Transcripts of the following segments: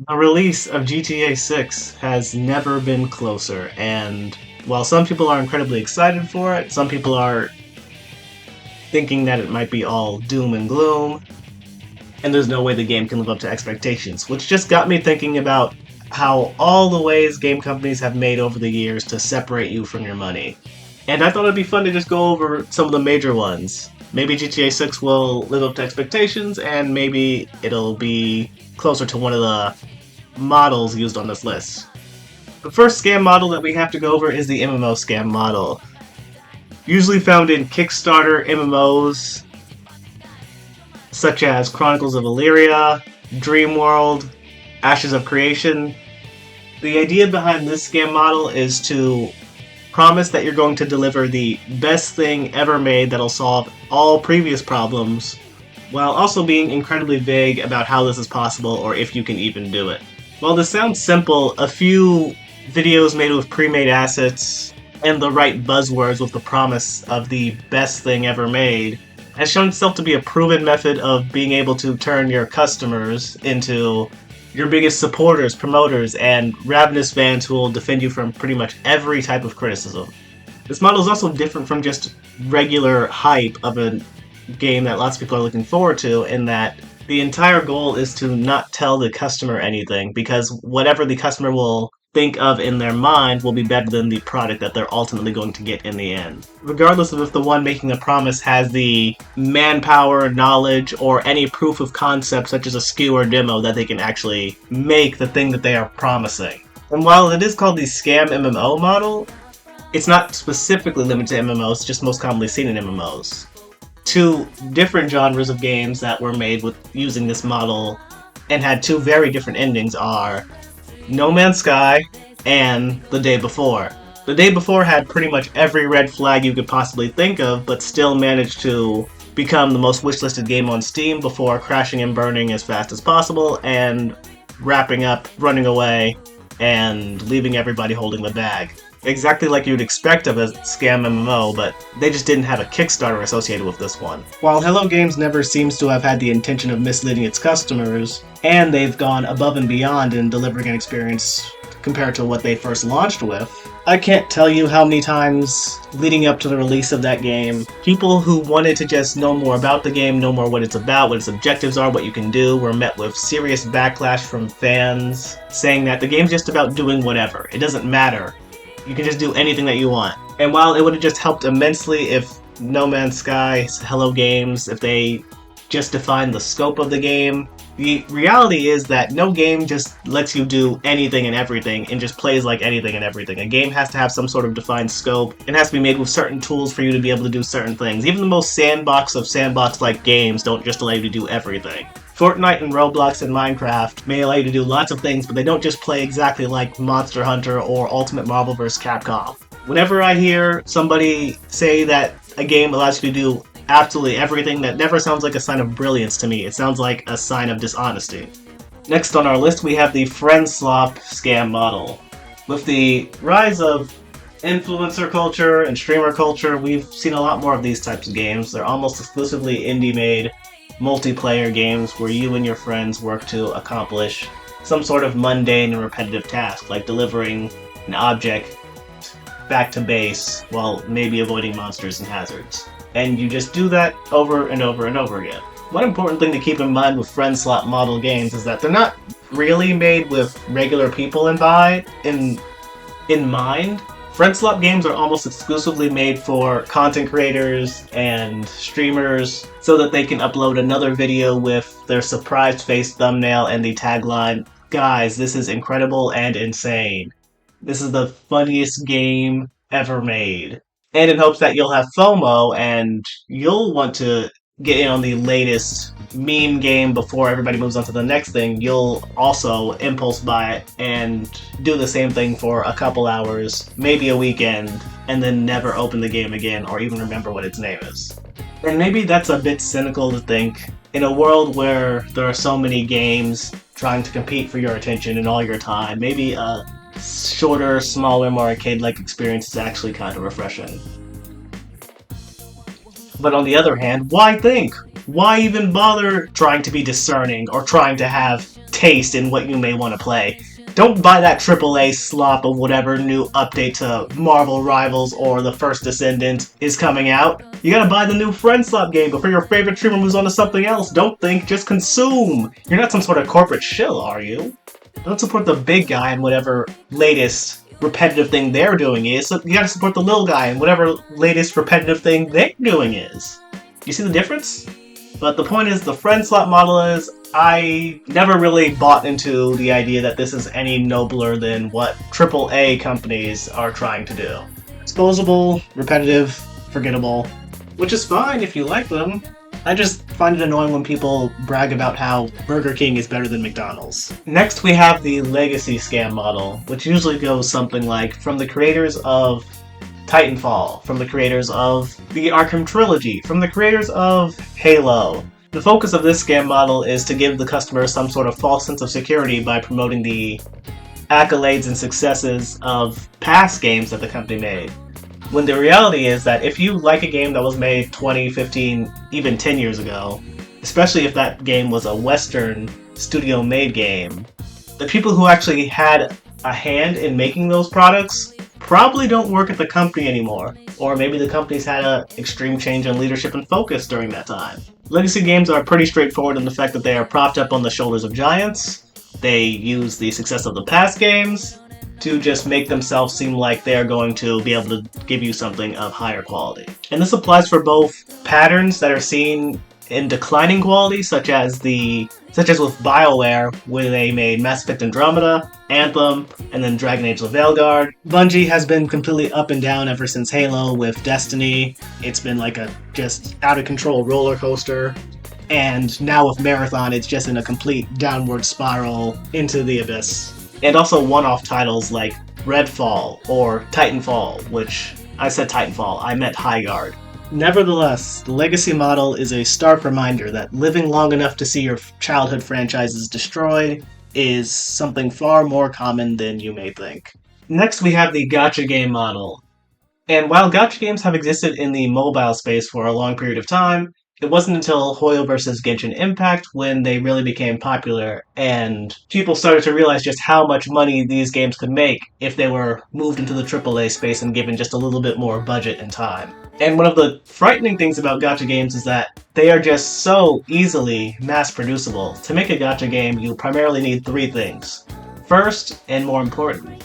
The release of GTA 6 has never been closer, and while some people are incredibly excited for it, some people are thinking that it might be all doom and gloom, and there's no way the game can live up to expectations, which just got me thinking about how all the ways game companies have made over the years to separate you from your money. And I thought it'd be fun to just go over some of the major ones. Maybe GTA 6 will live up to expectations, and maybe it'll be closer to one of the models used on this list. The first scam model that we have to go over is the MMO scam model. Usually found in Kickstarter MMOs such as Chronicles of Illyria, Dreamworld, Ashes of Creation. The idea behind this scam model is to promise that you're going to deliver the best thing ever made that'll solve all previous problems, while also being incredibly vague about how this is possible or if you can even do it. While this sounds simple, a few videos made with pre-made assets and the right buzzwords with the promise of the best thing ever made has shown itself to be a proven method of being able to turn your customers into your biggest supporters, promoters, and ravenous fans who will defend you from pretty much every type of criticism. This model is also different from just regular hype of a game that lots of people are looking forward to, in that the entire goal is to not tell the customer anything, because whatever the customer will think of in their mind will be better than the product that they're ultimately going to get in the end. Regardless of if the one making the promise has the manpower, knowledge, or any proof of concept such as a SKU or demo that they can actually make the thing that they are promising. And while it is called the Scam MMO model, it's not specifically limited to MMOs, it's just most commonly seen in MMOs. Two different genres of games that were made with using this model and had two very different endings are No Man's Sky and The Day Before. The Day Before had pretty much every red flag you could possibly think of, but still managed to become the most wishlisted game on Steam before crashing and burning as fast as possible and wrapping up, running away, and leaving everybody holding the bag. Exactly like you'd expect of a scam MMO, but they just didn't have a Kickstarter associated with this one. While Hello Games never seems to have had the intention of misleading its customers, and they've gone above and beyond in delivering an experience compared to what they first launched with, I can't tell you how many times leading up to the release of that game, people who wanted to just know more about the game, know more what it's about, what its objectives are, what you can do, were met with serious backlash from fans saying that the game's just about doing whatever. It doesn't matter. You can just do anything that you want. And while it would have just helped immensely if No Man's Sky, Hello Games, if they just defined the scope of the game, the reality is that no game just lets you do anything and everything and just plays like anything and everything. A game has to have some sort of defined scope. It has to be made with certain tools for you to be able to do certain things. Even the most sandbox of sandbox-like games don't just allow you to do everything. Fortnite and Roblox and Minecraft may allow you to do lots of things, but they don't just play exactly like Monster Hunter or Ultimate Marvel vs. Capcom. Whenever I hear somebody say that a game allows you to do absolutely everything, that never sounds like a sign of brilliance to me. It sounds like a sign of dishonesty. Next on our list, we have the friend slop scam model. With the rise of influencer culture and streamer culture, we've seen a lot more of these types of games. They're almost exclusively indie-made multiplayer games where you and your friends work to accomplish some sort of mundane and repetitive task, like delivering an object back to base while maybe avoiding monsters and hazards. And you just do that over and over and over again. One important thing to keep in mind with friend slot model games is that they're not really made with regular people in mind. Friend slot games are almost exclusively made for content creators and streamers so that they can upload another video with their surprised face thumbnail and the tagline, "Guys, this is incredible and insane. This is the funniest game ever made." And in hopes that you'll have FOMO and you'll want to get in on the latest meme game before everybody moves on to the next thing, you'll also impulse buy it and do the same thing for a couple hours, maybe a weekend, and then never open the game again or even remember what its name is. And maybe that's a bit cynical to think. In a world where there are so many games trying to compete for your attention and all your time, maybe a shorter, smaller, more arcade-like experience is actually kind of refreshing. But on the other hand, why think? Why even bother trying to be discerning or trying to have taste in what you may want to play. Don't buy that AAA slop of whatever new update to Marvel Rivals or The First Descendant is coming out. You gotta buy the new Friend Slap game before your favorite streamer moves on to something else. Don't think, just consume! You're not some sort of corporate shill, are you? Don't support the big guy in whatever latest repetitive thing they're doing is. So you gotta support the little guy in whatever latest repetitive thing they're doing is. You see the difference? But the point is, the Friend Slap model is, I never really bought into the idea that this is any nobler than what AAA companies are trying to do. Disposable, repetitive, forgettable, which is fine if you like them. I just find it annoying when people brag about how Burger King is better than McDonald's. Next we have the Legacy Scam model, which usually goes something like, from the creators of Titanfall, from the creators of the Arkham Trilogy, from the creators of Halo. The focus of this scam model is to give the customer some sort of false sense of security by promoting the accolades and successes of past games that the company made. When the reality is that if you like a game that was made 20, 15, even 10 years ago, especially if that game was a Western studio-made game, the people who actually had a hand in making those products probably don't work at the company anymore, or maybe the company's had an extreme change in leadership and focus during that time. Legacy games are pretty straightforward in the fact that they are propped up on the shoulders of giants. They use the success of the past games to just make themselves seem like they're going to be able to give you something of higher quality. And this applies for both patterns that are seen in declining quality, such as with BioWare, where they made Mass Effect Andromeda, Anthem, and then Dragon Age The Veilguard. Bungie has been completely up and down ever since Halo with Destiny. It's been like a just out-of-control roller coaster. And now with Marathon, it's just in a complete downward spiral into the abyss. And also one-off titles like Redfall or Titanfall, which I said Titanfall, I meant Highguard. Nevertheless, the Legacy model is a stark reminder that living long enough to see your childhood franchises destroyed is something far more common than you may think. Next we have the gacha game model. And while gacha games have existed in the mobile space for a long period of time, it wasn't until Hoyo vs. Genshin Impact when they really became popular, and people started to realize just how much money these games could make if they were moved into the AAA space and given just a little bit more budget and time. And one of the frightening things about gacha games is that they are just so easily mass-producible. To make a gacha game, you primarily need three things. First, and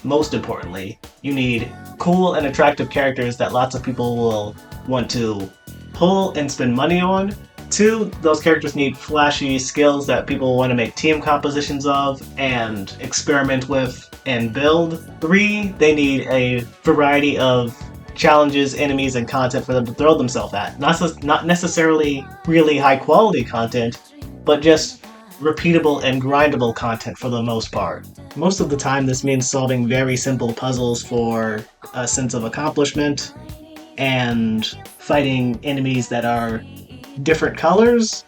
most importantly, you need cool and attractive characters that lots of people will want to pull and spend money on. Two, those characters need flashy skills that people want to make team compositions of and experiment with and build. Three, they need a variety of challenges, enemies, and content for them to throw themselves at. Not necessarily really high quality content, but just repeatable and grindable content for the most part. Most of the time this means solving very simple puzzles for a sense of accomplishment and fighting enemies that are different colors.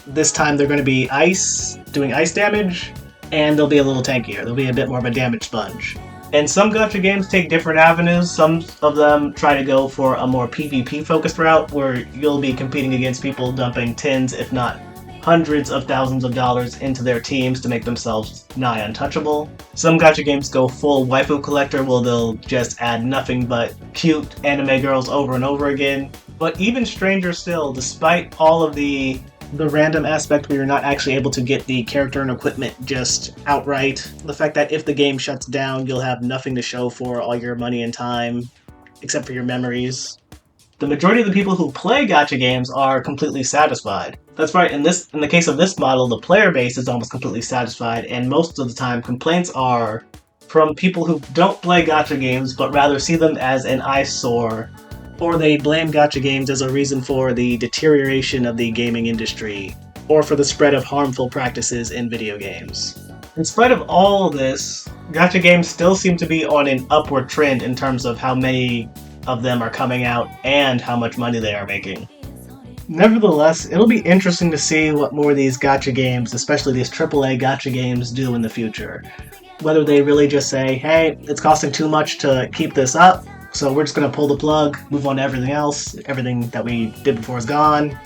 This time they're going to be ice, doing ice damage, and they'll be a little tankier. They'll be a bit more of a damage sponge. And some gacha games take different avenues. Some of them try to go for a more PvP focused route where you'll be competing against people dumping tens, if not hundreds of thousands of dollars into their teams to make themselves nigh untouchable. Some gacha games go full waifu collector where they'll just add nothing but cute anime girls over and over again. But even stranger still, despite all of the random aspect where you're not actually able to get the character and equipment just outright, the fact that if the game shuts down, you'll have nothing to show for all your money and time, except for your memories. The majority of the people who play gacha games are completely satisfied. That's right, in the case of this model, the player base is almost completely satisfied, and most of the time complaints are from people who don't play gacha games, but rather see them as an eyesore, or they blame gacha games as a reason for the deterioration of the gaming industry, or for the spread of harmful practices in video games. In spite of all of this, gacha games still seem to be on an upward trend in terms of how many of them are coming out and how much money they are making. Nevertheless, it'll be interesting to see what more of these gacha games, especially these AAA gacha games, do in the future. Whether they really just say, hey, it's costing too much to keep this up, so we're just going to pull the plug, move on to everything else, everything that we did before is gone.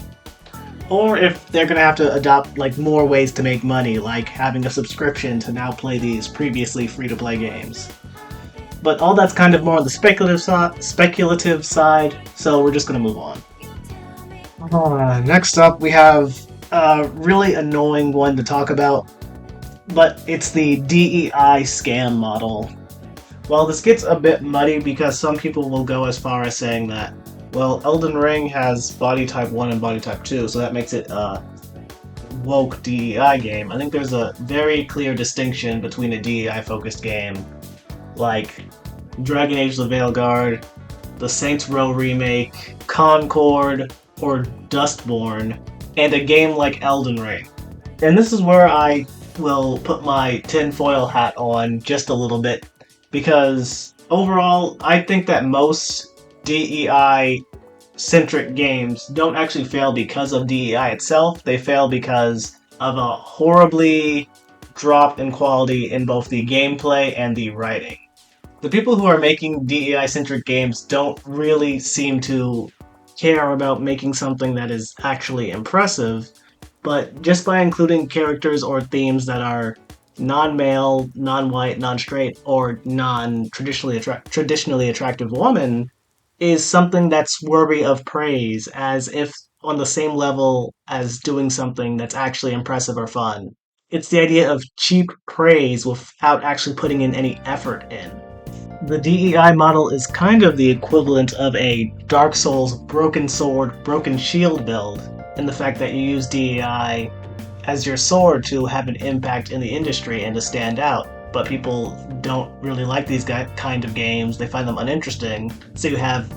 or if they're going to have to adopt like more ways to make money, like having a subscription to now play these previously free-to-play games. But all that's kind of more on the speculative side, so we're just going to move on. Next up, we have a really annoying one to talk about, but it's the DEI scam model. Well, this gets a bit muddy because some people will go as far as saying that, well, Elden Ring has body type 1 and body type 2, so that makes it a woke DEI game. I think there's a very clear distinction between a DEI-focused game like Dragon Age the Veilguard, the Saints Row remake, Concord, or Dustborn, and a game like Elden Ring. And this is where I will put my tinfoil hat on just a little bit, because overall, I think that most DEI-centric games don't actually fail because of DEI itself. They fail because of a horribly drop in quality in both the gameplay and the writing. The people who are making DEI-centric games don't really seem to care about making something that is actually impressive, but just by including characters or themes that are non-male, non-white, non-straight, or non-traditionally attractive woman is something that's worthy of praise, as if on the same level as doing something that's actually impressive or fun. It's the idea of cheap praise without actually putting in any effort in. The DEI model is kind of the equivalent of a Dark Souls broken sword, broken shield build, in the fact that you use DEI as your sword to have an impact in the industry and to stand out. But people don't really like these kind of games, they find them uninteresting, so you have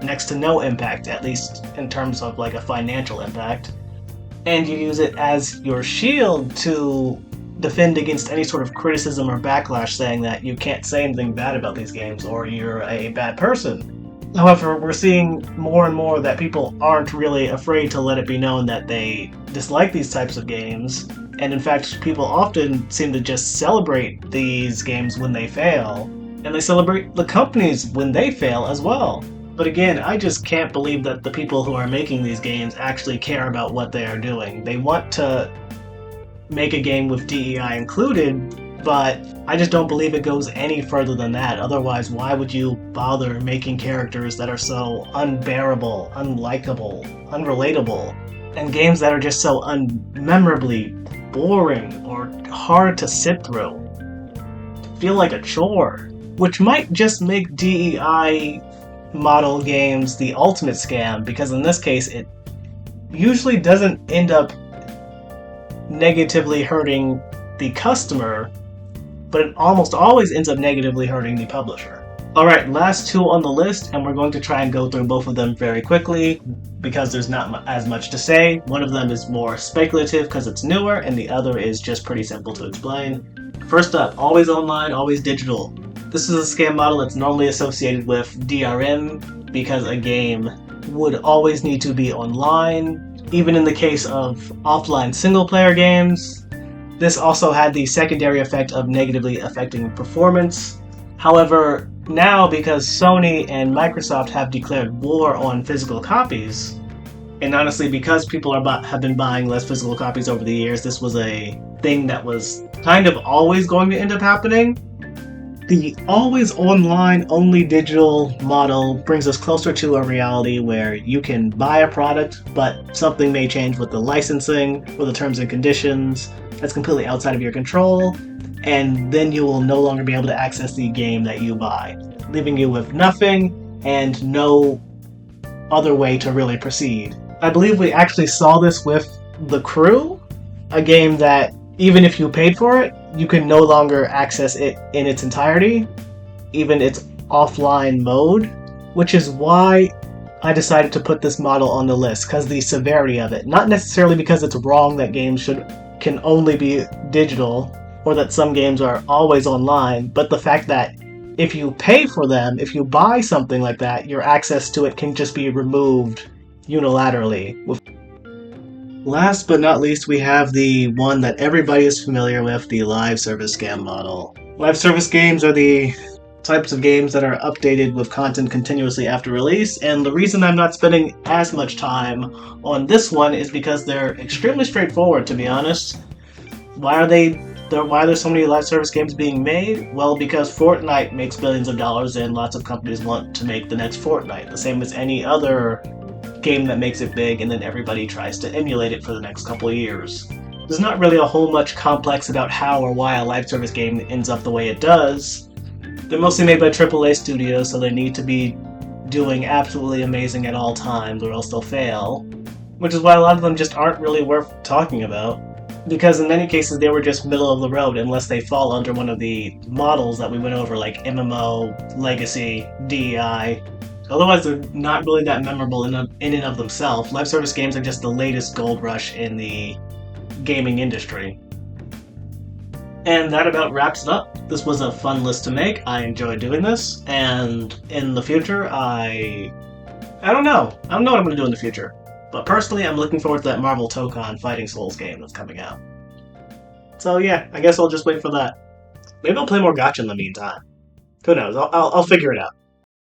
next to no impact, at least in terms of like a financial impact. And you use it as your shield to defend against any sort of criticism or backlash saying that you can't say anything bad about these games or you're a bad person. However, we're seeing more and more that people aren't really afraid to let it be known that they dislike these types of games, and in fact, people often seem to just celebrate these games when they fail, and they celebrate the companies when they fail as well. But again, I just can't believe that the people who are making these games actually care about what they are doing. They want to make a game with DEI included, but I just don't believe it goes any further than that. Otherwise, why would you bother making characters that are so unbearable, unlikable, unrelatable, and games that are just so unmemorably boring or hard to sit through? Feel like a chore, which might just make DEI model games the ultimate scam, because in this case, it usually doesn't end up negatively hurting the customer, but it almost always ends up negatively hurting the publisher. Alright, last two on the list, and we're going to try and go through both of them very quickly because there's not as much to say. One of them is more speculative because it's newer, and the other is just pretty simple to explain. First up, always online, always digital. This is a scam model that's normally associated with DRM because a game would always need to be online, even in the case of offline single-player games. This also had the secondary effect of negatively affecting performance. However, now because Sony and Microsoft have declared war on physical copies, and honestly because people have been buying less physical copies over the years, this was a thing that was kind of always going to end up happening. The always online, only digital model brings us closer to a reality where you can buy a product, but something may change with the licensing or the terms and conditions that's completely outside of your control, and then you will no longer be able to access the game that you buy, leaving you with nothing and no other way to really proceed. I believe we actually saw this with The Crew, a game that even if you paid for it, you can no longer access it in its entirety, even its offline mode, which is why I decided to put this model on the list, because the severity of it. Not necessarily because it's wrong that games can only be digital, or that some games are always online, but the fact that if you pay for them, if you buy something like that, your access to it can just be removed unilaterally. Last but not least, we have the one that everybody is familiar with, the live service scam model. Live service games are the types of games that are updated with content continuously after release, and the reason I'm not spending as much time on this one is because they're extremely straightforward, to be honest. Why are there's so many live service games being made? Well, because Fortnite makes billions of dollars and lots of companies want to make the next Fortnite, the same as any other game that makes it big, and then everybody tries to emulate it for the next couple of years. There's not really a whole much complex about how or why a live service game ends up the way it does. They're mostly made by AAA studios, so they need to be doing absolutely amazing at all times or else they'll fail, which is why a lot of them just aren't really worth talking about. Because in many cases they were just middle of the road unless they fall under one of the models that we went over, like MMO, Legacy, DEI. Otherwise, they're not really that memorable in and of themselves. Live service games are just the latest gold rush in the gaming industry. And that about wraps it up. This was a fun list to make. I enjoyed doing this, and in the future, I don't know. I don't know what I'm going to do in the future. But personally, I'm looking forward to that Marvel Tokon Fighting Souls game that's coming out. So yeah, I guess I'll just wait for that. Maybe I'll play more Gacha in the meantime. Who knows? I'll figure it out.